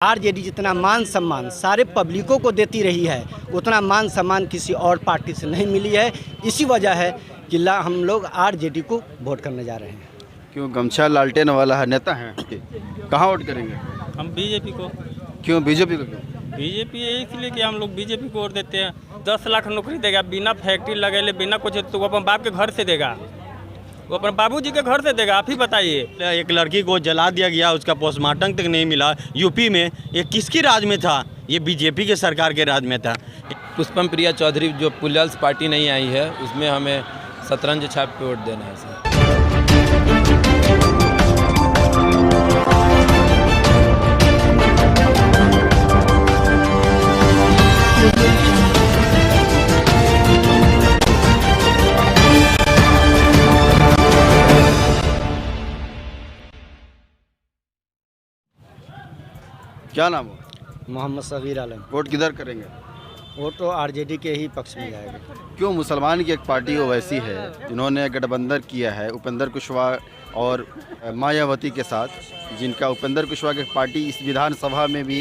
RJD जितना मान सम्मान सारे पब्लिकों को देती रही है, उतना मान सम्मान किसी और पार्टी से नहीं मिली है। इसी वजह है कि हम लोग आरजेडी को वोट करने जा रहे हैं। क्यों गमछा लालटेन वाला नेता है, कहाँ वोट करेंगे? हम बीजेपी को। क्यों बीजेपी को? क्यों बीजेपी इसलिए कि हम लोग बीजेपी को वोट देते हैं। 10 लाख नौकरी देगा, बिना फैक्ट्री लगेले, बिना कुछ, तो वो अपने बाप के घर से देगा, वो अपने बाबूजी के घर से देगा। आप ही बताइए। एक लड़की को जला दिया गया, उसका पोस्टमार्टम तक नहीं मिला यूपी में। ये किसकी राज में था? ये बीजेपी के सरकार के राज में था। पुष्पम प्रिया चौधरी जो पीपल्स पार्टी नहीं आई है, उसमें हमें शतरंज छाप पे वोट देना है सर। क्या नाम हो? मोहम्मद सबीर आलम। वोट किधर करेंगे? वो तो आरजेडी के ही पक्ष में जाएगा। क्यों मुसलमान की एक पार्टी वो वैसी है जिन्होंने गठबंधन किया है उपेंद्र कुशवाहा और मायावती के साथ, जिनका उपेंद्र कुशवाहा की पार्टी इस विधानसभा में भी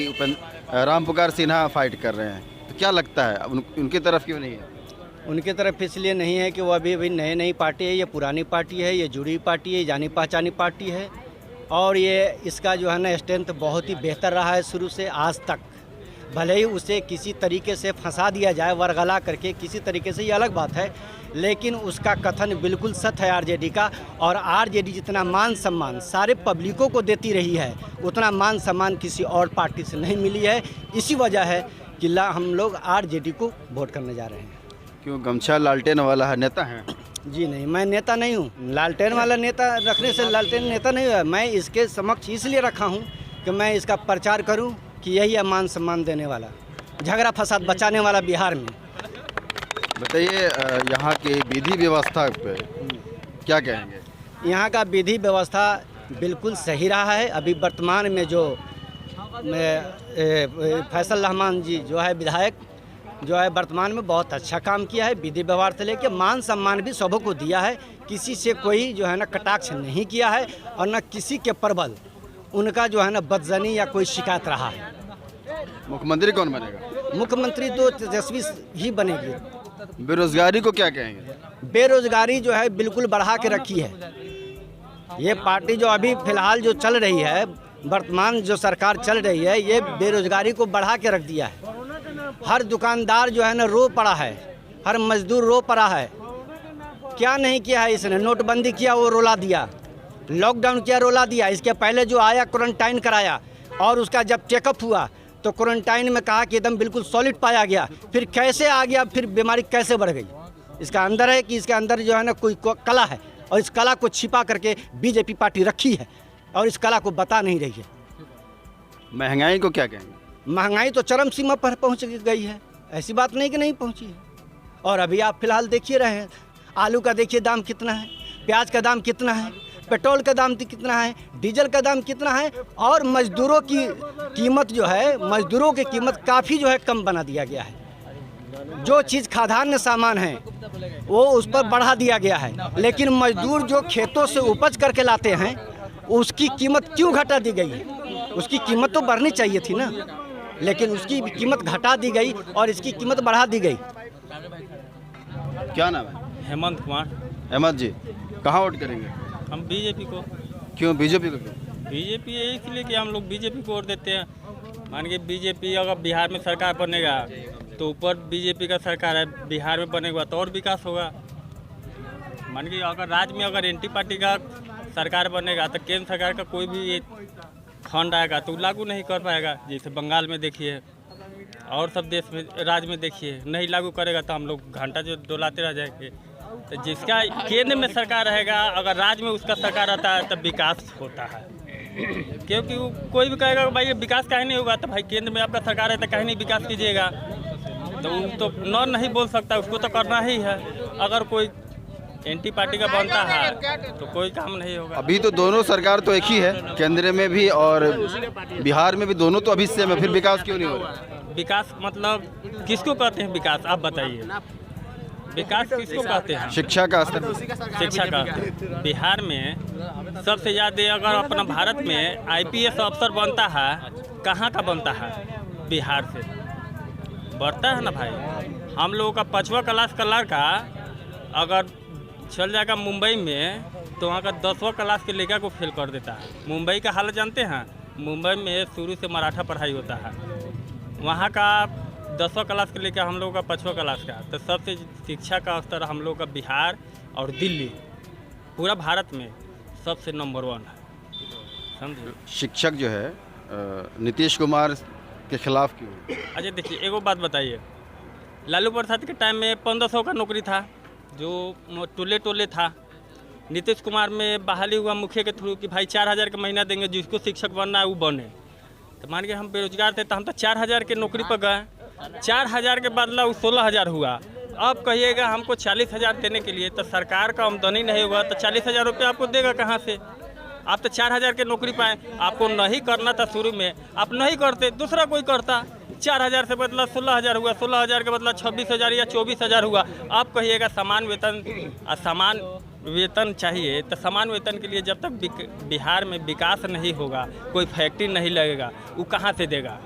राम पुकार सिन्हा फाइट कर रहे हैं, तो क्या लगता है उनकी तरफ क्यों नहीं है? उनकी तरफ इसलिए नहीं है कि वो अभी नई पार्टी है, ये पुरानी पार्टी है, ये जुड़ी पार्टी है, जानी पहचानी पार्टी है। और ये इसका जो है ना स्ट्रेंथ बहुत ही बेहतर रहा है शुरू से आज तक। भले ही उसे किसी तरीके से फंसा दिया जाए, वरगला करके किसी तरीके से, ये अलग बात है, लेकिन उसका कथन बिल्कुल सत्य है आरजेडी का। और आरजेडी जितना मान सम्मान सारे पब्लिकों को देती रही है, उतना मान सम्मान किसी और पार्टी से नहीं मिली है। इसी वजह है कि हम लोग आरजेडी को वोट करने जा रहे हैं। क्यों गमछा लालटेन वाला नेता है? जी नहीं, मैं नेता नहीं हूँ। लालटेन वाला नेता रखने से लालटेन नेता नहीं हुआ। मैं इसके समक्ष इसलिए रखा हूँ कि मैं इसका प्रचार करूँ कि यही है मान सम्मान देने वाला, झगड़ा फसाद बचाने वाला बिहार में। बताइए यहाँ की विधि व्यवस्था पे क्या कहेंगे? यहाँ का विधि व्यवस्था बिल्कुल सही रहा है। अभी वर्तमान में जो फैसल रहमान जी जो है विधायक, जो है वर्तमान में बहुत अच्छा काम किया है। विधि व्यवहार से लेकर मान सम्मान भी सबों को दिया है, किसी से कोई जो है ना कटाक्ष नहीं किया है और न किसी के प्रबल उनका जो है ना बदजनी या कोई शिकायत रहा है। मुख्यमंत्री कौन बनेगा? मुख्यमंत्री तो तेजस्वी ही बनेगी। बेरोजगारी को क्या कहेंगे? बेरोजगारी जो है बिल्कुल बढ़ा के रखी है। ये पार्टी जो अभी फिलहाल जो चल रही है, वर्तमान जो सरकार चल रही है, ये बेरोजगारी को बढ़ा के रख दिया है। हर दुकानदार जो है ना रो पड़ा है, हर मजदूर रो पड़ा है। क्या नहीं किया है इसने? नोटबंदी किया, वो रोला दिया। लॉकडाउन किया, रोला दिया। इसके पहले जो आया क्वारंटाइन कराया, और उसका जब चेकअप हुआ तो क्वारंटाइन में कहा कि एकदम बिल्कुल सॉलिड पाया गया। फिर कैसे आ गया, फिर बीमारी कैसे बढ़ गई? इसका अंदर है कि इसके अंदर जो है ना कोई कला है, और इस कला को छिपा करके बीजेपी पार्टी रखी है और इस कला को बता नहीं रही है। महंगाई को क्या कहेंगे? महंगाई तो चरम सीमा पर पहुंच गई है, ऐसी बात नहीं कि नहीं पहुंची है। और अभी आप फिलहाल देखिए रहे हैं, आलू का देखिए दाम कितना है, प्याज का दाम कितना है, पेट्रोल का दाम कितना है, डीजल का दाम कितना है। और मजदूरों की कीमत जो है, मजदूरों की कीमत काफ़ी जो है कम बना दिया गया है। जो चीज़ खाद्यान्न सामान है वो उस पर बढ़ा दिया गया है, लेकिन मजदूर जो खेतों से उपज करके लाते हैं उसकी कीमत क्यों घटा दी गई है? उसकी कीमत तो बढ़नी चाहिए थी ना, लेकिन उसकी कीमत घटा दी गई और इसकी कीमत बढ़ा दी गई। क्या नाम है? हेमंत कुमार। अहमद जी, कहाँ वोट करेंगे? हम बीजेपी को। क्यों बीजेपी को? क्यों बीजेपी इसलिए कि हम लोग बीजेपी को वोट देते हैं। मान के बीजेपी अगर बिहार में सरकार बनेगा तो ऊपर बीजेपी का सरकार है, बिहार में बनेगा तो और विकास होगा। मान के अगर राज्य में अगर एंटी पार्टी का सरकार बनेगा तो केंद्र सरकार का कोई भी फंड आएगा तो लागू नहीं कर पाएगा। जैसे बंगाल में देखिए और सब देश में, राज्य में देखिए, नहीं लागू करेगा तो हम लोग घंटा जो डोलाते रह जाएंगे। तो जिसका केंद्र में सरकार रहेगा, अगर राज्य में उसका सरकार रहता है तब विकास होता है। क्योंकि वो कोई भी कहेगा भाई विकास काहे नहीं होगा, तो भाई केंद्र में आपका सरकार है तो काहे नहीं विकास कीजिएगा। तो वो तो न नहीं बोल सकता, उसको तो करना ही है। अगर कोई एंटी पार्टी का बनता है तो कोई काम नहीं होगा। अभी तो दोनों सरकार तो एक ही है, केंद्र में भी और बिहार में भी, दोनों तो अभी सेम है, फिर विकास क्यों नहीं हो रहा? विकास मतलब किसको कहते हैं विकास, आप बताइए। विकास किसको कहते हैं? शिक्षा का स्तर, शिक्षा का बिहार में सबसे ज़्यादा अगर अपना भारत में आईपीएस अफसर बनता है कहाँ का बनता है? बिहार से बढ़ता है ना भाई। हम लोगों का 5वां क्लास का लड़का अगर चल जाएगा मुंबई में तो वहाँ का 10वां क्लास के लड़का को फेल कर देता है। मुंबई का हाल जानते हैं? मुंबई में शुरू से मराठा पढ़ाई होता है, वहाँ का 10वां क्लास के लेकर हम लोगों का 5वां क्लास का। तो सबसे शिक्षा का स्तर हम लोग का बिहार और दिल्ली पूरा भारत में सबसे नंबर 1 है, समझे। शिक्षक जो है नीतीश कुमार के खिलाफ क्यों? अच्छा देखिए, एगो बात बताइए, लालू प्रसाद के टाइम में 1500 का नौकरी था जो टोले टोले था। नीतीश कुमार में बहाली हुआ मुखिया के थ्रू कि भाई 4000 का महीना देंगे, जिसको शिक्षक बनना है वो बने। तो मान के हम बेरोजगार थे तो हम तो 4000 के नौकरी पर गए, 4000 के बदला वो 16000 हुआ। अब कहिएगा हमको 40000 देने के लिए, तो सरकार का आमदनी नहीं होगा तो 40000 रुपये आपको देगा कहाँ से? आप तो 4000 के नौकरी पाए, आपको नहीं करना था शुरू में, आप नहीं करते, दूसरा कोई करता। 4000 से बदला 16000 हुआ, 16000 के बदला 26000 या 24000 हुआ। आप कहिएगा समान वेतन चाहिए, तो समान वेतन के लिए जब तक बिहार में विकास नहीं होगा, कोई फैक्ट्री नहीं लगेगा, वो कहाँ से देगा?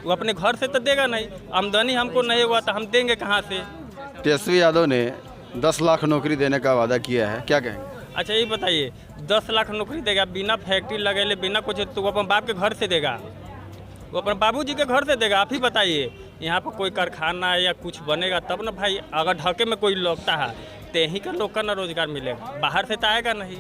वो अपने घर से तो देगा नहीं। आमदनी हमको नहीं हुआ तो हम देंगे कहाँ से? तेजस्वी यादव ने 10 लाख नौकरी देने का वादा किया है, क्या कहेंगे? अच्छा ये बताइए, 10 लाख नौकरी देगा बिना फैक्ट्री लगेले, बिना कुछ, तो वो अपने बाप के घर से देगा, वो अपने बाबूजी के घर से देगा? आप ही बताइए, यहाँ पर कोई कारखाना या कुछ बनेगा तब ना भाई। अगर ढाके में कोई लगता है तो यहीं का लोग का ना रोजगार मिलेगा, बाहर से तो आएगा नहीं,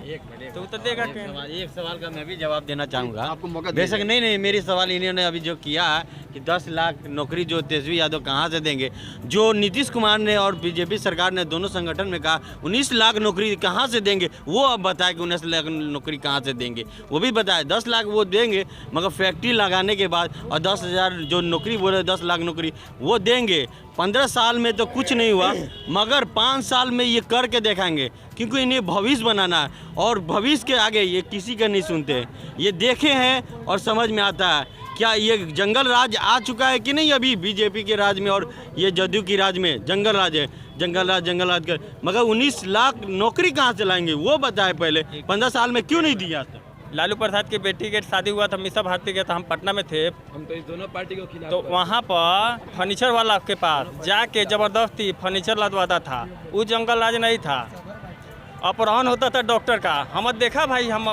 तो वो तो देगा। एक सवाल का मैं भी जवाब देना चाहूँगा, आपको मौका बेशक। नहीं, मेरी सवाल इन्होंने अभी जो किया है कि 10 लाख नौकरी जो तेजस्वी यादव कहाँ से देंगे, जो नीतीश कुमार ने और बीजेपी सरकार ने दोनों संगठन में कहा 19 लाख नौकरी कहाँ से देंगे, वो अब बताए कि 19 लाख नौकरी कहाँ से देंगे, वो भी बताए। 10 लाख वो देंगे मगर फैक्ट्री लगाने के बाद, और 10,000 जो नौकरी बोले 10 लाख नौकरी वो देंगे। 15 साल में तो कुछ नहीं हुआ, मगर 5 साल में ये करके दिखाएंगे, क्योंकि इन्हें भविष्य बनाना है और भविष्य के आगे ये किसी का नहीं सुनते। ये देखे हैं और समझ में आता है क्या ये जंगल राज आ चुका है कि नहीं अभी बीजेपी के राज में और ये जदयू की राज में जंगल राज है। जंगल राज कर, मगर 19 लाख नौकरी कहाँ से लाएंगे वो बताए पहले। 15 साल में क्यों नहीं दिया? लालू प्रसाद की बेटी के शादी हुआ था मीसा भारती के, तो हम पटना में थे, हम तो इस दोनों पार्टी को खिलाफ, तो वहाँ पर फर्नीचर वाला के पास जाके ज़बरदस्ती फर्नीचर लदवाता था। वो जंगल राज नहीं था, अपहरण होता था डॉक्टर का। हम देखा भाई, हम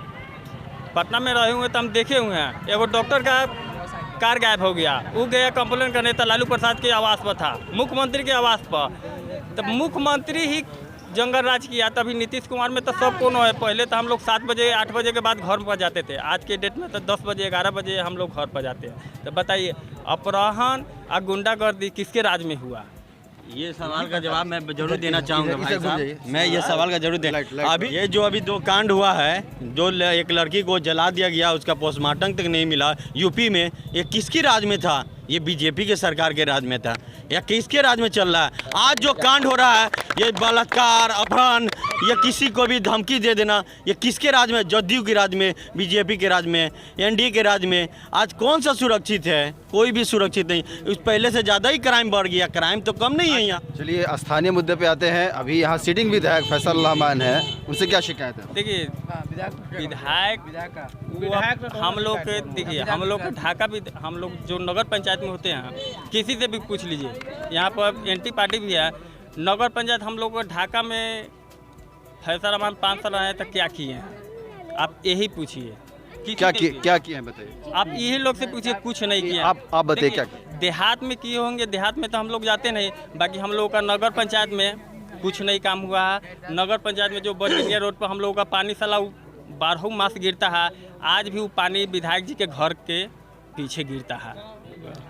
पटना में रहे हुए तो हम देखे हुए हैं। एगो डॉक्टर का कार गायब हो गया, वो गया कंप्लेन करने, तो लालू प्रसाद के आवास पर था, मुख्यमंत्री के आवास पर। तो मुख्यमंत्री ही जंगल राज किया। तभी नीतीश कुमार में तो सब कोनो है। पहले तो हम लोग 7 बजे 8 बजे के बाद घर पर जाते थे, आज के डेट में तो 10 बजे 11 बजे हम लोग घर पर जाते हैं। तो बताइए, अपहरण और गुंडागर्दी किसके राज में हुआ? ये सवाल का जवाब मैं जरूर देना चाहूँगा भाई साहब, मैं ये सवाल का जरूर देना। अभी ये जो अभी 2 कांड हुआ है, जो एक लड़की को जला दिया गया, उसका पोस्टमार्टम तक नहीं मिला यूपी में, ये किसकी राज में था? ये बीजेपी के सरकार के राज में था या किसके राज में चल रहा है? आज जो कांड हो रहा है, ये बलात्कार, अपहरण या किसी को भी धमकी दे देना, ये किसके राज में? जदयू के राज में, बीजेपी के राज में, एनडीए के राज में। आज कौन सा सुरक्षित है? कोई भी सुरक्षित नहीं। उस पहले से ज़्यादा ही क्राइम बढ़ गया, क्राइम तो कम नहीं है यहाँ। चलिए स्थानीय मुद्दे पे आते हैं। अभी यहाँ सिटिंग विधायक फैसल रहमान है, उनसे क्या शिकायत है? देखिए, विधायक हम लोग के, देखिए हम लोग के ढाका भी, हम लोग जो नगर पंचायत में होते हैं, किसी से भी पूछ लीजिए, यहाँ पर एंटी पार्टी भी है। नगर पंचायत हम लोग ढाका में फैसल रहमान 5 साल रहे तो क्या किए हैं? आप यही पूछिए। क्या किए हैं बताइए। आप यही लोग से पूछिए, कुछ नहीं किए। आप बताइए क्या? देहात में किए होंगे, देहात में तो हम लोग जाते नहीं। बाकी हम लोगों का नगर पंचायत में कुछ नहीं काम हुआ है। नगर पंचायत में जो बरगंडिया रोड पर हम लोगों का पानी साला 12 मास गिरता है, आज भी वो पानी विधायक जी के घर के पीछे गिरता है।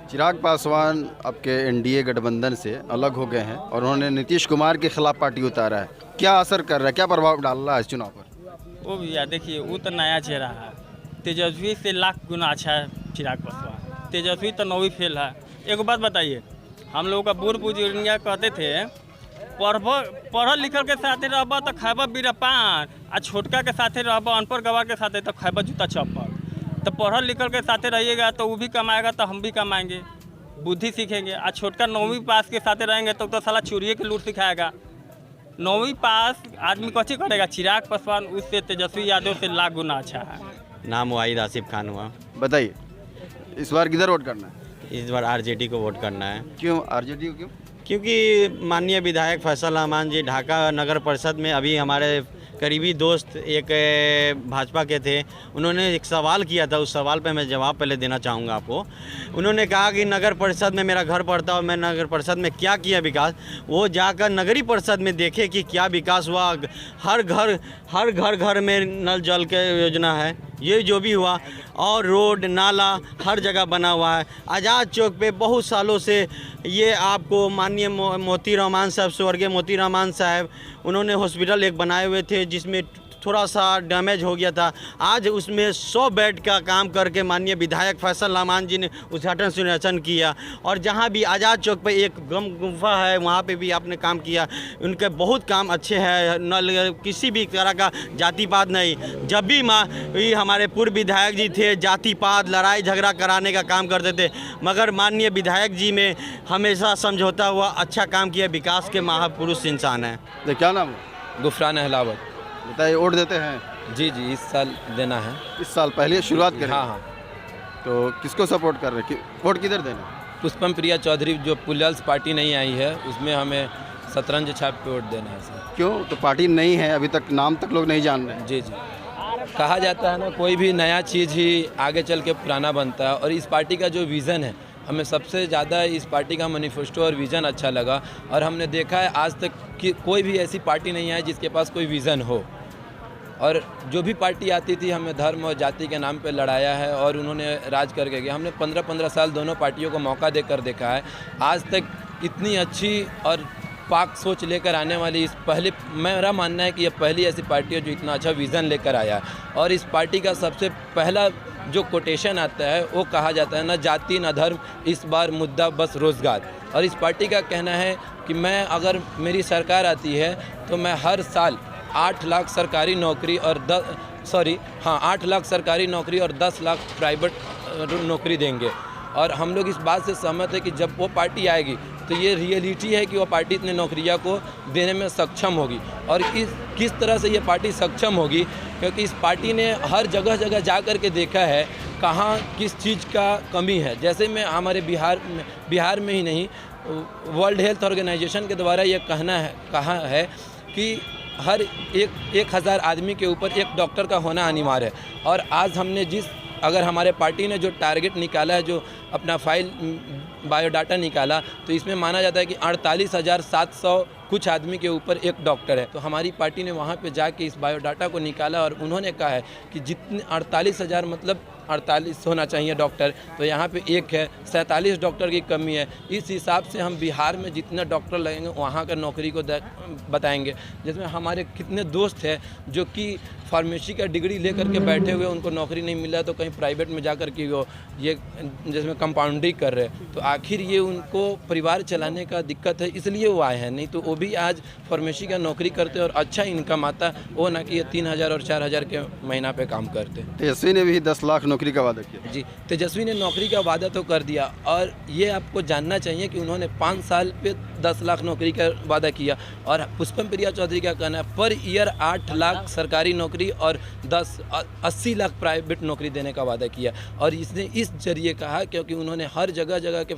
चिराग पासवान आपके एनडीए गठबंधन से अलग हो गए हैं और उन्होंने नीतीश कुमार के खिलाफ पार्टी उतारा है। क्या असर कर रहा है, क्या प्रभाव डाल रहा है इस चुनाव पर? वो भैया देखिए, वो तो नया चेहरा है, तेजस्वी से लाख गुना अच्छा है चिराग पासवान। तेजस्वी तो 9वीं फेल है। एक बात बताइए, हम लोगों का बूढ़ बुजुर्ग कहते थे, पढ़ल लिखल के साथे रहबा तो खैबा बीरा पान, आ छोटका के साथे रहबा अनपढ़ गवार के साथे तो खैबा जूता चप्पल। तो पढ़ल लिखल के साथे रहिएगा तो वो भी कमाएगा तो हम भी कमाएंगे, बुद्धि सीखेंगे। आ छोटका 9वीं पास के साथे रहेंगे तो सला चोरिए के लूट सिखाएगा। 9वीं पास आदमी कच्ची करेगा। चिराग पासवान उससे, तेजस्वी यादव से लाख गुना अच्छा है। नाम वाहिद आसिफ खान हुआ। बताइए। इस बार किधर वोट करना है? इस बार आरजेडी को वोट करना है, क्यों आरजेडी को क्यों? क्योंकि माननीय विधायक फैसल रहमान जी ढाका नगर परिषद में अभी हमारे करीबी दोस्त एक भाजपा के थे, उन्होंने एक सवाल किया था, उस सवाल पे मैं जवाब पहले देना चाहूँगा आपको। उन्होंने कहा कि नगर परिषद में मेरा घर पड़ता और मैं नगर परिषद में क्या किया विकास, वो जाकर नगरीय परिषद में देखे कि क्या विकास हुआ। हर घर में नल जल के योजना है, ये जो भी हुआ, और रोड नाला हर जगह बना हुआ है। आज़ाद चौक पे बहुत सालों से ये आपको माननीय मोती रहमान साहब, स्वर्गीय मोती रहमान साहब, उन्होंने हॉस्पिटल एक बनाए हुए थे जिसमें थोड़ा सा डैमेज हो गया था। आज उसमें 100 बेड का काम करके माननीय विधायक फैसल रहमान जी ने उद्घाटन सुनिश्चित किया। और जहाँ भी आज़ाद चौक पे एक गम गुफा है, वहाँ पे भी आपने काम किया। उनके बहुत काम अच्छे हैं, न किसी भी तरह का जाति पात नहीं। जब भी हमारे पूर्व विधायक जी थे, जाति पात लड़ाई झगड़ा कराने का काम करते थे, मगर माननीय विधायक जी में हमेशा समझौता हुआ, अच्छा काम किया, विकास के महापुरुष इंसान हैं। तो क्या नाम है? गुफरान अहलावत। बताइए, वोट देते हैं? जी, इस साल देना है। इस साल पहले शुरुआत करें? हाँ। तो किसको सपोर्ट कर रहे हैं? वोट किधर देना? पुष्पम प्रिया चौधरी जो पुलिस पार्टी नहीं आई है, उसमें हमें शतरंज छाप पे वोट देना है सर। क्यों? तो पार्टी नहीं है, अभी तक नाम तक लोग नहीं जान रहे हैं। जी। कहा जाता है ना, कोई भी नया चीज़ ही आगे चल के पुराना बनता है, और इस पार्टी का जो विज़न है, हमें सबसे ज़्यादा इस पार्टी का मैनिफेस्टो और विज़न अच्छा लगा। और हमने देखा है आज तक कि कोई भी ऐसी पार्टी नहीं आई जिसके पास कोई विज़न हो। और जो भी पार्टी आती थी, हमें धर्म और जाति के नाम पे लड़ाया है और उन्होंने राज करके गया। हमने 15-15 साल दोनों पार्टियों को मौका देकर देखा है। आज तक इतनी अच्छी और पाक सोच लेकर आने वाली मेरा मानना है कि यह पहली ऐसी पार्टी है जो इतना अच्छा विज़न लेकर आया है। और इस पार्टी का सबसे पहला जो कोटेशन आता है, वो कहा जाता है, ना जाति ना धर्म, इस बार मुद्दा बस रोज़गार। और इस पार्टी का कहना है कि अगर मेरी सरकार आती है तो मैं हर साल 8 लाख सरकारी नौकरी और 8 लाख सरकारी नौकरी और 10 लाख प्राइवेट नौकरी देंगे। और हम लोग इस बात से सहमत है कि जब वो पार्टी आएगी तो ये रियलिटी है कि वो पार्टी इतने नौकरियां को देने में सक्षम होगी। और किस तरह से ये पार्टी सक्षम होगी, क्योंकि इस पार्टी ने हर जगह जा कर के देखा है कहाँ किस चीज़ का कमी है। जैसे मैं हमारे बिहार में ही नहीं, वर्ल्ड हेल्थ ऑर्गेनाइजेशन के द्वारा ये कहा है कि हर 1000 आदमी के ऊपर एक डॉक्टर का होना अनिवार्य है। और आज अगर हमारे पार्टी ने जो टारगेट निकाला है, जो अपना फाइल बायोडाटा निकाला, तो इसमें माना जाता है कि 48,700 कुछ आदमी के ऊपर एक डॉक्टर है। तो हमारी पार्टी ने वहाँ पे जाके इस बायोडाटा को निकाला और उन्होंने कहा है कि जितने 48,000 मतलब 48 होना चाहिए डॉक्टर, तो यहाँ पे एक है, 47 डॉक्टर की कमी है। इस हिसाब से हम बिहार में जितने डॉक्टर लगेंगे वहाँ का नौकरी को बताएंगे। जिसमें हमारे कितने दोस्त हैं जो कि फार्मेसी का डिग्री लेकर के बैठे हुए, उनको नौकरी नहीं मिला तो कहीं प्राइवेट में जा कर के वो ये जिसमें कंपाउंडिंग कर रहे हैं। तो आखिर ये उनको परिवार चलाने का दिक्कत है, इसलिए वो आए हैं। नहीं तो वो भी आज फार्मेसी का नौकरी करते और अच्छा इनकम आता, वो ना कि ये 3,000 और 4,000 के महीना पे काम करते। तेजस्वी ने भी 10 लाख नौकरी का वादा किया। जी, तेजस्वी ने नौकरी का वादा तो कर दिया, और ये आपको जानना चाहिए कि उन्होंने 5 साल पे 10 लाख नौकरी का वादा किया। और पुष्पम प्रिया चौधरी का कहना है पर ईयर 8 लाख सरकारी नौकरी और 80 लाख प्राइवेट नौकरी देने का वादा किया। और इसने इस जरिए कहा क्योंकि उन्होंने हर जगह के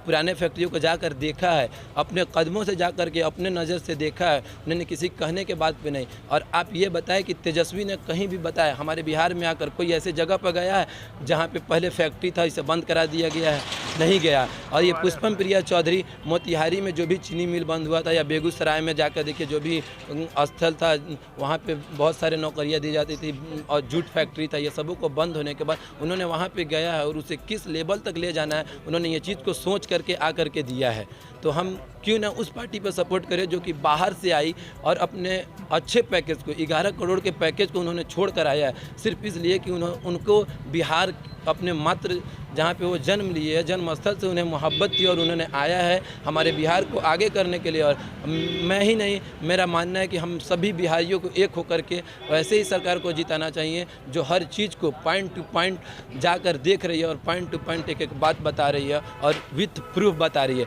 पुराने फैक्ट्रियों को जाकर देखा है, अपने कदमों से जाकर के अपने नज़र से देखा है, उन्होंने किसी कहने के बात पे नहीं। और आप ये बताएं कि तेजस्वी ने कहीं भी बताया हमारे बिहार में आकर कोई ऐसे जगह पर गया है जहाँ पे पहले फैक्ट्री था, इसे बंद करा दिया गया है? नहीं गया। और ये पुष्पम प्रिया चौधरी मोतिहारी में जो भी चीनी मिल बंद हुआ था, या बेगूसराय में जाकर देखिए जो भी स्थल था, वहाँ पे बहुत सारे नौकरियाँ दी जाती थी, और जूट फैक्ट्री था, ये सबों को बंद होने के बाद उन्होंने वहाँ पे गया है और उसे किस लेवल तक ले जाना है उन्होंने ये चीज़ को सोच करके आकर के दिया है। तो हम क्यों ना उस पार्टी पर सपोर्ट करें जो कि बाहर से आई और अपने अच्छे पैकेज को 11 करोड़ के पैकेज को उन्होंने छोड़ कर आया है, सिर्फ इसलिए कि उनको बिहार अपने मात्र जहाँ पे वो जन्म लिए है, जन्म स्थल से उन्हें मोहब्बत थी और उन्होंने आया है हमारे बिहार को आगे करने के लिए। और मैं ही नहीं, मेरा मानना है कि हम सभी बिहारियों को एक होकर के वैसे ही सरकार को जिताना चाहिए जो हर चीज़ को पॉइंट टू पॉइंट जाकर देख रही है और पॉइंट टू पॉइंट एक बात बता रही है और विथ प्रूफ बता रही है।